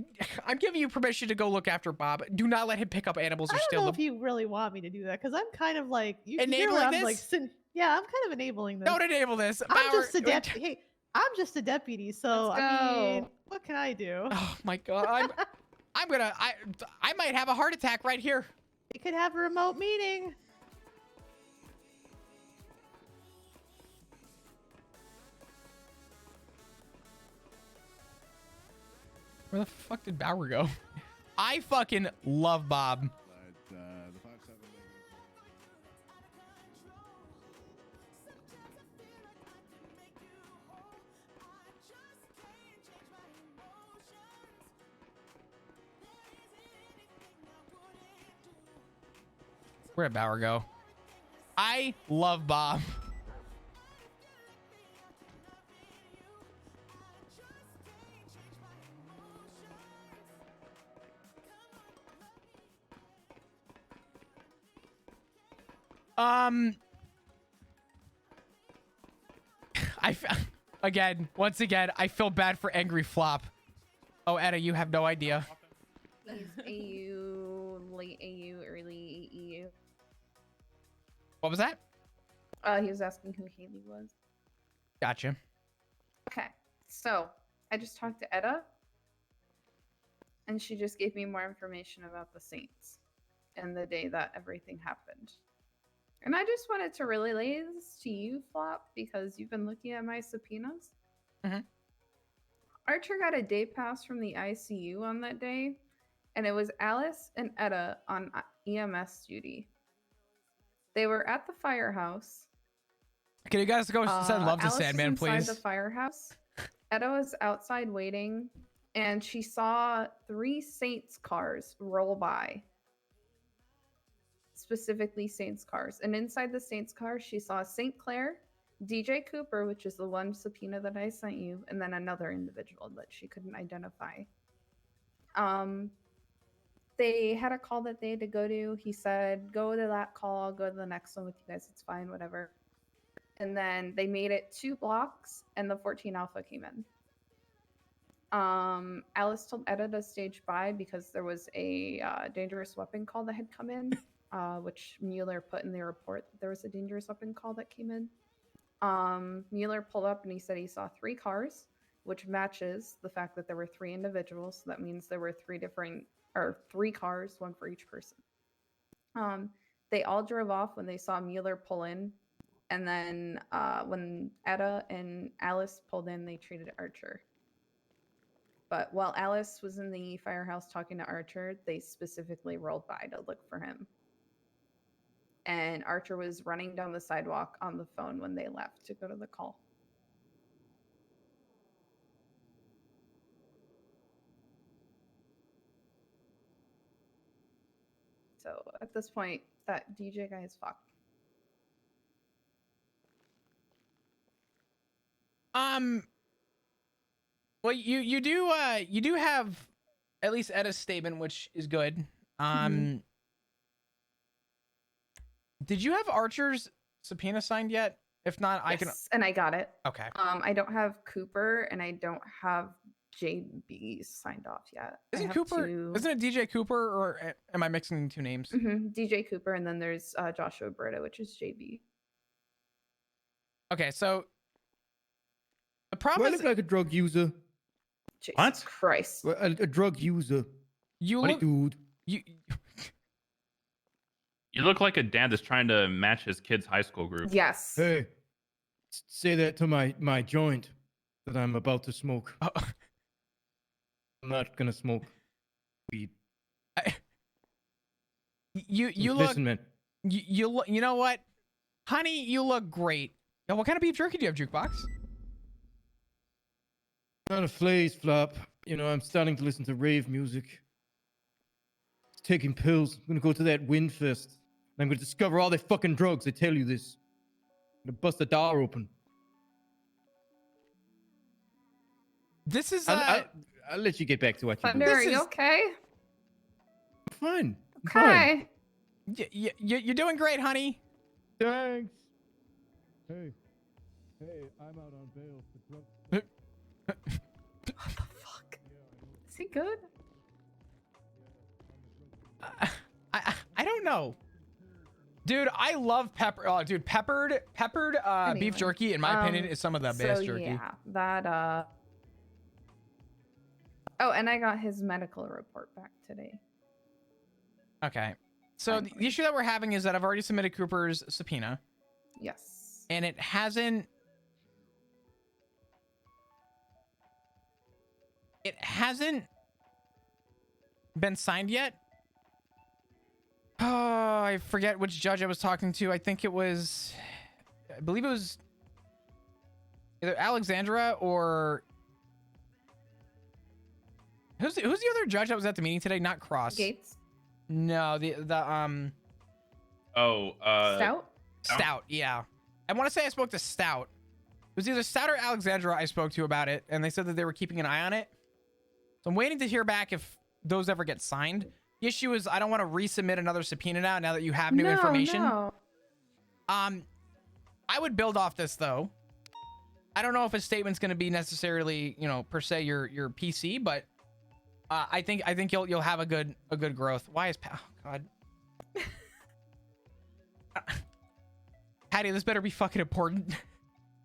I'm giving you permission to go look after Bob. Do not let him pick up animals or I don't steal know them. if you really want me to do that, because I'm kind of like Enabling I'm this? like, yeah, I'm kind of enabling this. Don't enable this. I'm Bauer, just a deputy. Hey, I'm just a deputy, so Let's I mean, go. what can I do? Oh my God, I might have a heart attack right here. We could have a remote meeting. Where the fuck did Bauer go? I fucking love Bob. Where'd Bauer go? I love Bob. Once again, I feel bad for Angry Flop. Oh, Etta, you have no idea. He's AU, late AU, early AEU. What was that? He was asking who Haley was. Gotcha. Okay, so I just talked to Etta, and she just gave me more information about the Saints and the day that everything happened. And I just wanted to relay this to you, Flop, because you've been looking at my subpoenas. Mhm. Archer got a day pass from the ICU on that day, and it was Alice and Etta on EMS duty. They were at the firehouse. Can you guys go send love to Alice is Sandman, inside please? the firehouse. Etta was outside waiting, and she saw 3 Saints cars roll by. Specifically Saints cars. And inside the Saints car, she saw St. Clair, DJ Cooper, which is the one subpoena that I sent you, and then another individual that she couldn't identify. They had a call that they had to go to. He said, go to that call, I'll go to the next one with you guys, it's fine, whatever. And then they made it 2 blocks, and the 14 Alpha came in. Alice told Etta to stage by because there was a dangerous weapon call that had come in, which Mueller put in the report that there was a dangerous weapon call that came in. Mueller pulled up and he said he saw 3 cars, which matches the fact that there were 3 individuals. So that means there were 3 cars, one for each person. They all drove off when they saw Mueller pull in. And then when Etta and Alice pulled in, they treated Archer. But while Alice was in the firehouse talking to Archer, they specifically rolled by to look for him. And Archer was running down the sidewalk on the phone when they left to go to the call. So at this point, that DJ guy is fucked. Well, you do have at least Etta's statement, which is good. Did you have Archer's subpoena signed yet? If not, I can. And I got it. Okay. I don't have Cooper, and I don't have JB signed off yet. Isn't it DJ Cooper, or am I mixing 2 names? DJ Cooper, and then there's Joshua Britta, which is JB. Okay, so the problem Do I is look like a drug user? Jesus Christ. Well, a drug user. You What look, dude. You look like a dad that's trying to match his kid's high school group. Yes. Hey, say that to my joint that I'm about to smoke. I'm not gonna smoke weed. You look. Listen, man. You know what, honey? You look great. Now, what kind of beef jerky do you have, Jukebox? Not a flaze flop. You know, I'm starting to listen to rave music. Taking pills. I'm gonna go to that wind fest. And I'm gonna discover all the fucking drugs. I tell you this. I'm gonna bust the door open. This is. I'll let you get back to what you do. Thunder, are you okay? I'm fine. I'm Okay. fine. You're doing great, honey. Thanks. Hey, I'm out on bail for drug. What the fuck? Is he good? I don't know, dude. I love pepper. Oh, dude, peppered Anyway, beef jerky, in my opinion, is some of the best jerky. Yeah, that Oh, and I got his medical report back today. Okay, so the issue that we're having is that I've already submitted Cooper's subpoena. Yes. And it hasn't. It hasn't been signed yet. Oh, I forget which judge I was talking to. I think it was, I believe it was either Alexandra or who's the other judge that was at the meeting today? Not Cross. Gates. No, the Stout. Yeah, I want to say I spoke to Stout. It was either Stout or Alexandra I spoke to about it, and they said that they were keeping an eye on it. So I'm waiting to hear back if those ever get signed. The issue is I don't want to resubmit another subpoena now that you have new information. No. I would build off this though. I don't know if a statement's going to be necessarily, per se your PC, but I think you'll have a good growth. Why is oh God. Patty, this better be fucking important.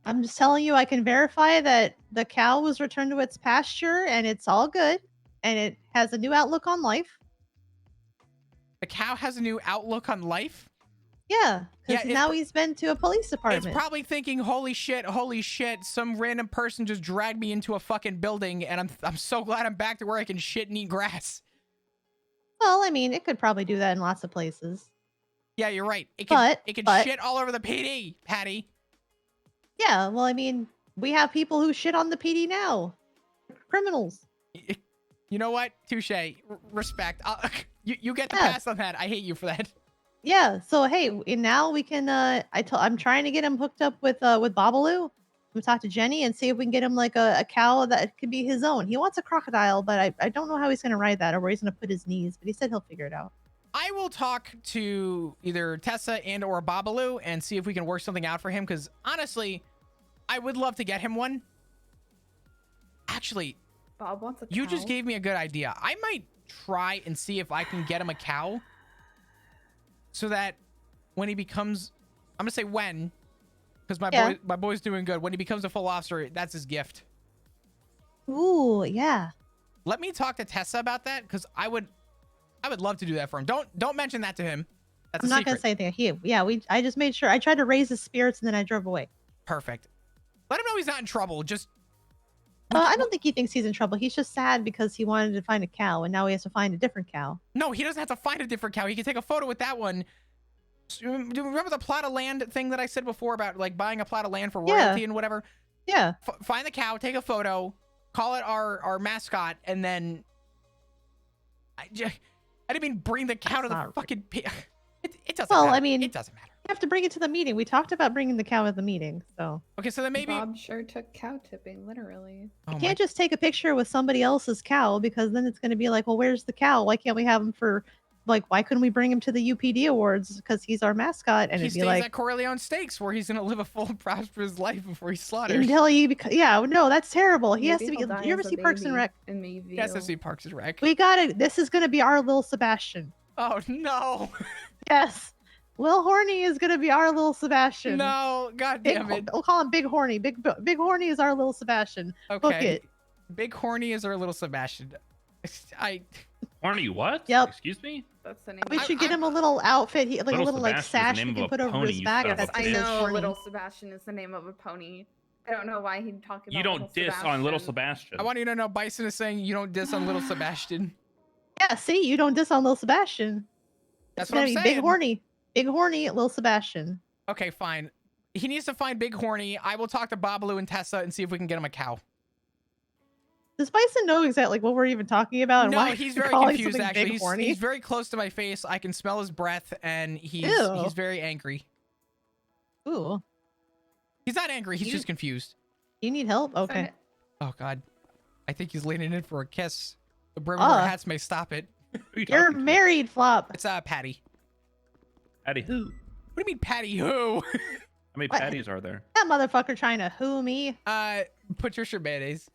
I'm just telling you, I can verify that the cow was returned to its pasture and it's all good. And it has a new outlook on life. The cow has a new outlook on life? Yeah, because now he's been to a police department. It's probably thinking, holy shit, some random person just dragged me into a fucking building and I'm so glad I'm back to where I can shit and eat grass. Well, I mean, it could probably do that in lots of places. Yeah, you're right. It can shit all over the PD, Patty. Yeah, well, I mean, we have people who shit on the PD now. Criminals. You know what? Touche. Respect. You get the pass on that. I hate you for that. Yeah. So hey, and now we can. I'm trying to get him hooked up with Babalu. I'm gonna talk to Jenny and see if we can get him like a cow that could be his own. He wants a crocodile, but I don't know how he's gonna ride that or where he's gonna put his knees. But he said he'll figure it out. I will talk to either Tessa and or Babalu and see if we can work something out for him. Because honestly, I would love to get him one. Actually, Bob wants a you cow. just gave me a good idea. I might try and see if I can get him a cow, so that when he becomes, I'm gonna say when, because my boy's doing good. When he becomes a full officer, that's his gift. Ooh, yeah. Let me talk to Tessa about that, because I would love to do that for him. Don't mention that to him. That's I'm a not secret. gonna say anything. I just made sure. I tried to raise his spirits and then I drove away. Perfect. Let him know he's not in trouble. Just I don't think he thinks he's in trouble. He's just sad because he wanted to find a cow and now he has to find a different cow. no, he doesn't have to find a different cow. He can take a photo with that one. Do you remember the plot of land thing that I said before about like buying a plot of land for royalty and whatever? Yeah. Find the cow, take a photo, call it our mascot, and then I didn't mean bring the cow to the fucking it doesn't Well, matter. I mean, it doesn't matter. You have to bring it to the meeting. We talked about bringing the cow at the meeting, so. Okay, so then maybe Bob sure took cow tipping, literally. You can't just take a picture with somebody else's cow because then it's going to be like, well, where's the cow? Why can't we have him for, like, why couldn't we bring him to the UPD Awards? Because he's our mascot. And he it'd be stays like, at Corleone Steaks where he's gonna live a full prosperous life before he's slaughtered. until he, no, that's terrible. He has Maybe to be, he'll die you ever as a see Parks and baby Rec? in Mayville. Yes, I see Parks and Rec. We got it. This is going to be our little Sebastian. Oh, no. Yes. Lil Horny is going to be our little Sebastian. No, god damn it. We'll call him Big Horny. Big Horny is our little Sebastian. Book Okay. it. Big Horny is our little Sebastian. Horny what? Yep. Excuse me? That's the name. We should get him a little outfit, like a Little little like Sebastian is the sash he name can of a put over pony, his you back. son of That's a I bitch. know Horny. Little Sebastian is the name of a pony. I don't know why he'd talk about You don't Little diss on little Sebastian. I want you to know Bison is saying you don't diss on little Sebastian. Yeah, see, you don't diss on Lil Sebastian. That's It's what I'm gonna be saying. Big Horny. Big Horny, Lil Sebastian. Okay, fine. He needs to find Big Horny. I will talk to Babalu and Tessa and see if we can get him a cow. Does Bison know exactly what we're even talking about? And No, why he's we're very calling confused something actually. Big Horny? He's very close to my face. I can smell his breath and he's Ew. very angry. Ooh. He's not angry, he's You- just confused. You need help? Okay. Oh god. I think he's leaning in for a kiss. The brim of our hats may stop it. You're married, Flop. It's Patty. Patty who? What do you mean Patty who? How many What? patties are there? That motherfucker trying to who me. Patricia mayonnaise.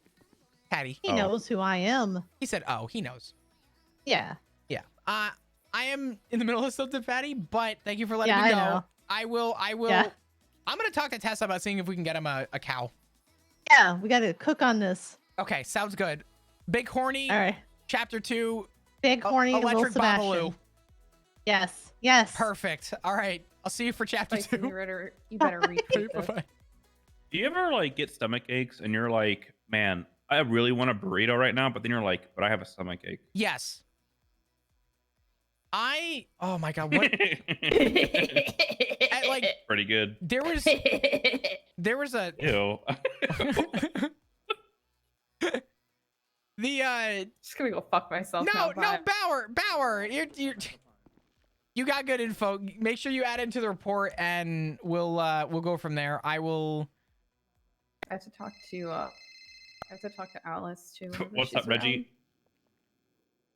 Patty. He knows who I am. He said, oh, he knows. Yeah. Yeah. I am in the middle of something, Patty, but thank you for letting Yeah, me I know. know. I will. Yeah. I'm going to talk to Tessa about seeing if we can get him a cow. Yeah, we got to cook on this. Okay, sounds good. Big Horny. All right. Chapter 2. Big Horny Lil Electric Sebastian. Babalu. Yes. Yes. Perfect. All right. I'll see you for chapter Bison, 2. you better retweet this. Bye-bye. Do you ever like get stomach aches and you're like, man, I really want a burrito right now, but then you're like, but I have a stomach ache. Yes. Oh my god, what? Like Pretty good. there was a Ew. Just gonna go fuck myself. No, now, no, Bauer, you got good info. Make sure you add it into the report, and we'll go from there. I have to talk to Alice too. whenever What's she's up, Reggie?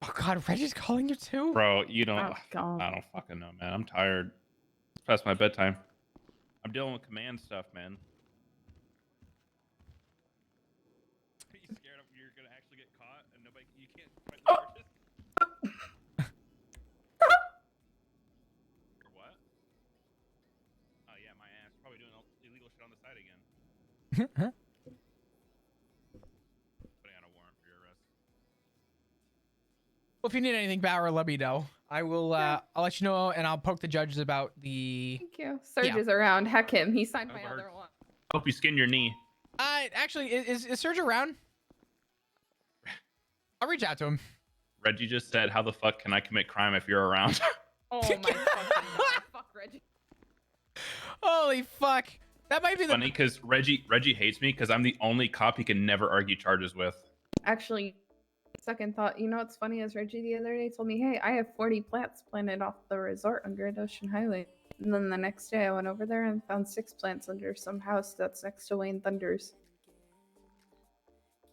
Oh god, Reggie's calling you too? Bro, you don't. Oh, God. I don't fucking know, man. I'm tired. It's past my bedtime. I'm dealing with command stuff, man. Are you scared you're gonna actually get caught and nobody? You can't. Or what? Oh yeah, my ass. Probably doing illegal shit on the side again. Putting out a warrant for your arrest. Well, if you need anything, Bauer, let me know. I will. I'll let you know, and I'll poke the judges about the. Thank you. Serge is around. Heck him. He signed my Never other heard. one. Hope you skinned your knee. Actually, is Serge around? I'll reach out to him. Reggie just said, "How the fuck can I commit crime if you're around?" Oh my fucking god. Fuck Reggie. Holy fuck! That might be the Funny because Reggie hates me because I'm the only cop he can never argue charges with. Actually, second thought, you know what's funny is Reggie the other day told me, hey, I have 40 plants planted off the resort on Great Ocean Highway. And then the next day I went over there and found 6 plants under some house that's next to Wayne Thunder's.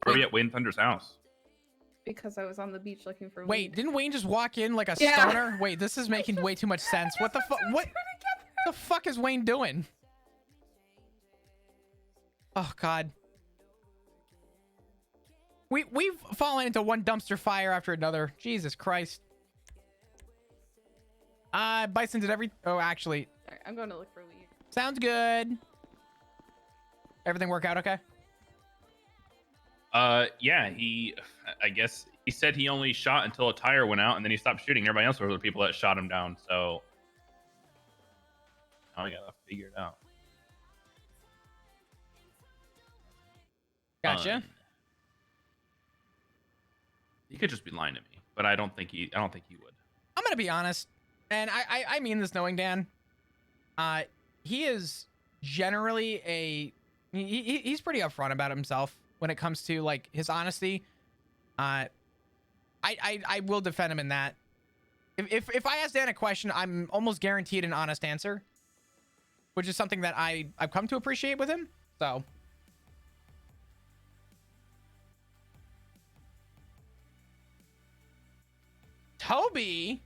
Where are we at Wayne Thunder's house? Because I was on the beach looking for Wait, weed. didn't Wayne just walk in like a Yeah. stoner? Wait, this is making way too much sense. What the fuck? What the fuck is Wayne doing? Oh God. We've fallen into one dumpster fire after another. Jesus Christ. Bison did oh, actually. Sorry, I'm going to look for weed. Sounds good. Everything work out okay? Yeah, I guess he said he only shot until a tire went out and then he stopped shooting. Everybody else were the people that shot him down. So now I gotta figure it out. Gotcha. He could just be lying to me, but I don't think he would. I'm gonna be honest, and I mean this knowing Dan. He is generally he's pretty upfront about himself when it comes to like his honesty. I will defend him in that. If I ask Dan a question, I'm almost guaranteed an honest answer, which is something that I've come to appreciate with him. So. Toby,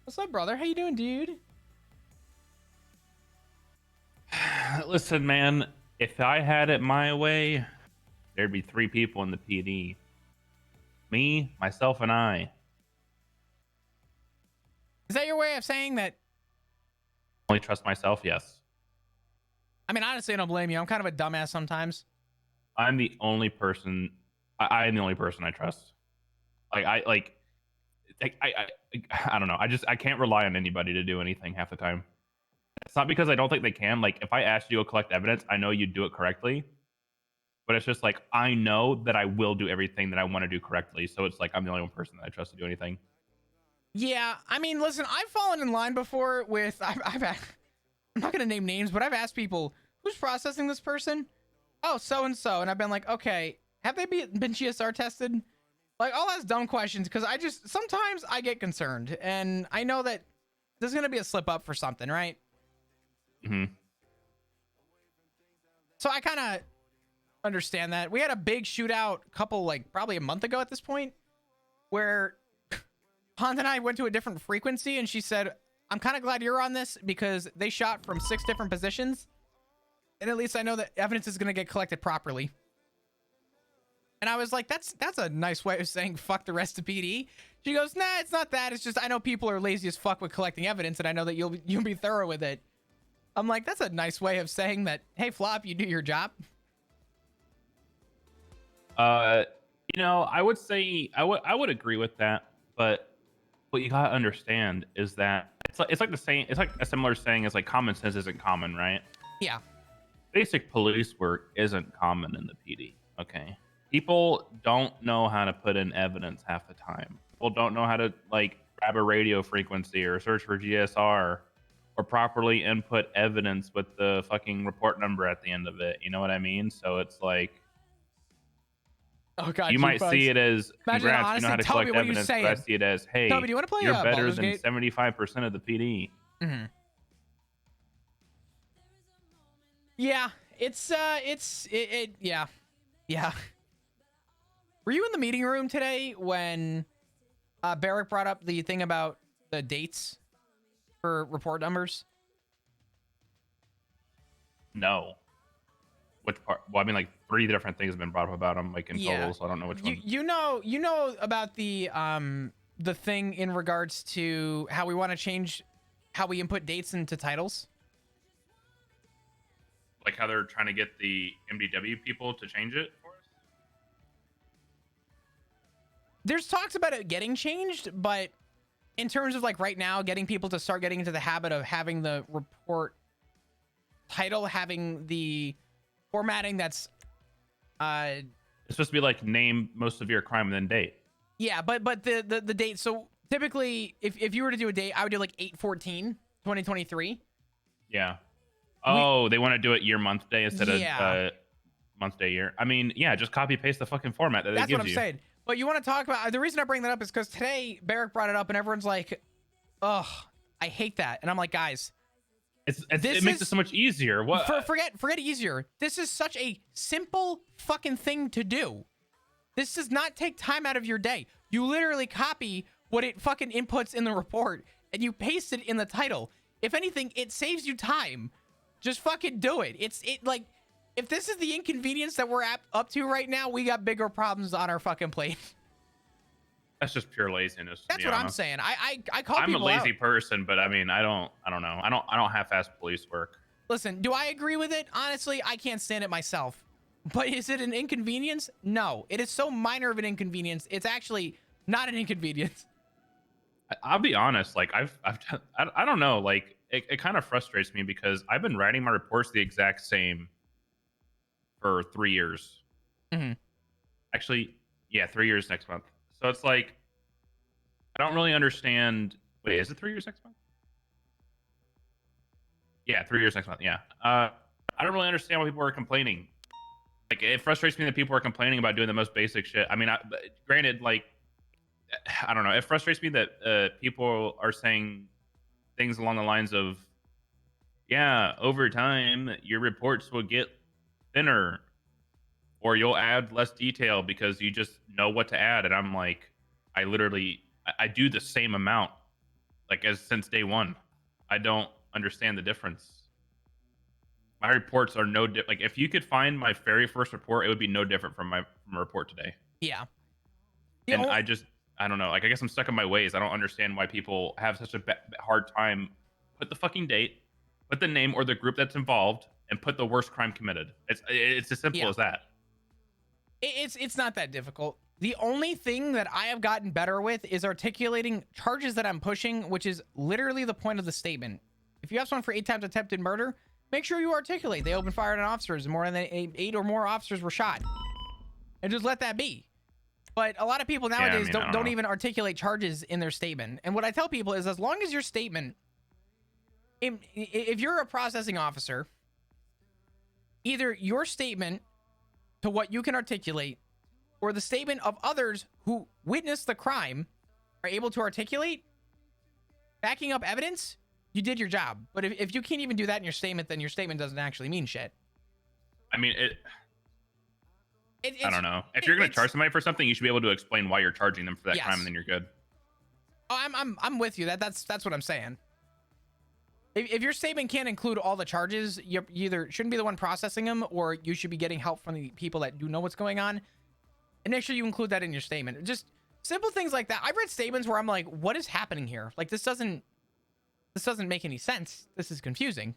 what's up, brother? How you doing, dude? Listen, man, if I had it my way, there'd be 3 people in the PD. Me, myself, and I. Is that your way of saying that? Only trust myself, yes. I mean, honestly, I don't blame you. I'm kind of a dumbass sometimes. I'm the only person. I am the only person I trust. I don't know. I can't rely on anybody to do anything half the time. It's not because I don't think they can. Like, if I asked you to collect evidence, I know you'd do it correctly. But it's just like, I know that I will do everything that I want to do correctly. So it's like, I'm the only one person that I trust to do anything. Yeah, I mean, listen, I've fallen in line before with, I'm not going to name names, but I've asked people, who's processing this person? Oh, so-and-so. And I've been like, okay, have they been GSR tested? Like, I'll ask dumb questions because sometimes I get concerned. And I know that there's going to be a slip up for something, right? Mm-hmm. So I kind of understand that. We had a big shootout probably a month ago at this point where Pond and I went to a different frequency and she said, I'm kind of glad you're on this because they shot from 6 different positions. And at least I know that evidence is going to get collected properly. And I was like, that's a nice way of saying fuck the rest of PD. She goes, nah, it's not that. It's just I know people are lazy as fuck with collecting evidence and I know that you'll be thorough with it. I'm like, that's a nice way of saying that, hey, Flop, you do your job. I would say I would agree with that, but what you gotta understand is that it's like a similar saying as like common sense isn't common, right? Yeah. Basic police work isn't common in the PD. Okay. People don't know how to put in evidence half the time. People don't know how to like grab a radio frequency or search for GSR or properly input evidence with the fucking report number at the end of it. You know what I mean? So it's like, oh God, you might see it as imagine congrats, honestly, you know how to Toby, collect what are you evidence, but I saying? see it as, hey, Toby, do you want to play you're better Baldur's than Gate? 75% of the PD. Mm-hmm. Yeah, yeah. Were you in the meeting room today when Barrick brought up the thing about the dates for report numbers? No. Which part? Well, I mean, like 3 different things have been brought up about them, like in total, so I don't know which one. You know about the thing in regards to how we want to change how we input dates into titles? Like how they're trying to get the MDW people to change it for us? There's talks about it getting changed, but in terms of like right now, getting people to start getting into the habit of having the report title, having the formatting that's it's supposed to be like name most of your crime and then date. Yeah, but the date. So typically, if you were to do a date, I would do like 8/14/2023. Yeah. Oh, they want to do it year, month, day instead Yeah. of month, day, year. I mean, yeah, just copy paste the fucking format that That's they give what I'm you. saying. But you want to talk about the reason I bring that up is because today Barrick brought it up and everyone's like, "Ugh, I hate that," and I'm like, guys. It makes it so much easier. What? Forget easier. This is such a simple fucking thing to do. This does not take time out of your day. You literally copy what it fucking inputs in the report and you paste it in the title. If anything, it saves you time. Just fucking do it. Like, if this is the inconvenience that we're up to right now, we got bigger problems on our fucking plate. That's just pure laziness. That's what I'm saying. I call I'm a people lazy out. person, but I mean, I don't know. I don't half-ass police work. Listen, do I agree with it? Honestly, I can't stand it myself. But is it an inconvenience? No. It is so minor of an inconvenience. It's actually not an inconvenience. I'll be honest. Like I don't know. Like it kind of frustrates me because I've been writing my reports the exact same for 3 years. Mm-hmm. Actually, yeah, 3 years next month. So it's like, I don't really understand. Wait, is it 3 years next month? Yeah, 3 years next month. Yeah. I don't really understand why people are complaining. Like, it frustrates me that people are complaining about doing the most basic shit. I mean, granted, like, I don't know. It frustrates me that people are saying things along the lines of, yeah, over time, your reports will get thinner. Or you'll add less detail because you just know what to add. And I'm like, I do the same amount, like as since day one. I don't understand the difference. My reports are no different. Like if you could find my very first report, it would be no different from my report today. Yeah. And I don't know. Like I guess I'm stuck in my ways. I don't understand why people have such a hard time. Put the fucking date, put the name or the group that's involved, and put the worst crime committed. It's as simple as that. It's not that difficult. The only thing that I have gotten better with is articulating charges that I'm pushing, which is literally the point of the statement. If you have someone for 8 times attempted murder, make sure you articulate they opened fire on officers and more than 8 or more officers were shot. And just let that be. But a lot of people nowadays don't even articulate charges in their statement. And what I tell people is as long as your statement, if you're a processing officer, either your statement to what you can articulate or the statement of others who witnessed the crime are able to articulate, backing up evidence, you did your job. But if you can't even do that in your statement, then your statement doesn't actually mean shit. I mean, I don't know. If you're going to charge somebody for something, you should be able to explain why you're charging them for that crime, and then you're good. Oh, I'm with you. That's what I'm saying. If your statement can't include all the charges, you either shouldn't be the one processing them, or you should be getting help from the people that do know what's going on. And make sure you include that in your statement. Just simple things like that. I've read statements where I'm like, what is happening here? Like, this doesn't make any sense. This is confusing.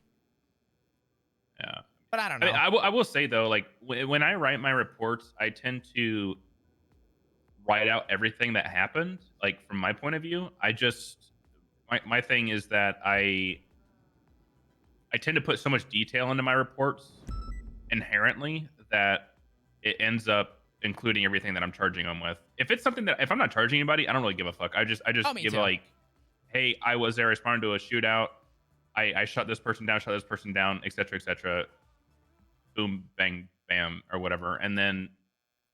Yeah. But I don't know. I will say, though, like, when I write my reports, I tend to write out everything that happened, like, from my point of view. My thing is that I tend to put so much detail into my reports inherently that it ends up including everything that I'm charging them with. If it's something that, if I'm not charging anybody, I don't really give a fuck. I just give like, hey, I was there, responding to a shootout. I shot this person down, etc. Boom, bang, bam, or whatever. And then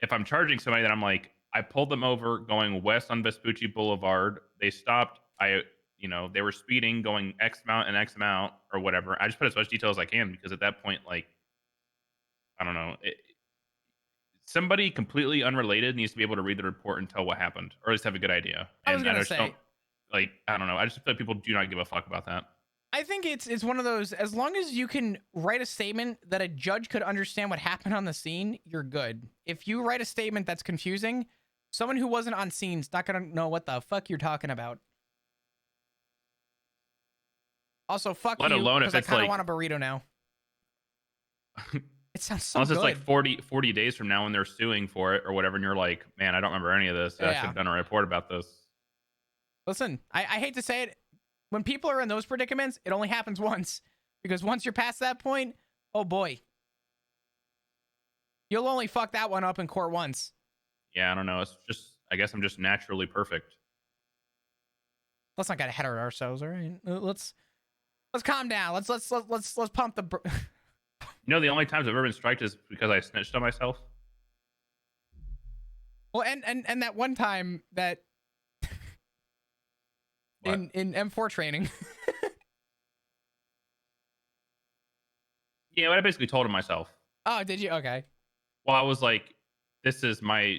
if I'm charging somebody, then I'm like, I pulled them over going west on Vespucci Boulevard. They stopped. They were speeding, going X amount and X amount or whatever. I just put as much detail as I can because at that point, like, I don't know. Somebody completely unrelated needs to be able to read the report and tell what happened, or at least have a good idea. I don't know. I just feel like people do not give a fuck about that. I think it's one of those, as long as you can write a statement that a judge could understand what happened on the scene, you're good. If you write a statement that's confusing, someone who wasn't on scene's not going to know what the fuck you're talking about. Also, fuck Let you, alone if because I it's kind of like- want a burrito now. It sounds so Unless good. it's like 40 days from now when they're suing for it or whatever, and you're like, man, I don't remember any of this. I should have done a report about this. Listen, I hate to say it. When people are in those predicaments, it only happens once. Because once you're past that point, oh boy. You'll only fuck that one up in court once. Yeah, I don't know. It's just, I guess I'm just naturally perfect. Let's not get ahead of ourselves, all right? Let's calm down. Let's pump the. You know, the only times I've ever been striked is because I snitched on myself. Well, and that one time that in M4 training. Yeah, but I basically told him myself. Oh, did you? Okay. Well, I was like, this is my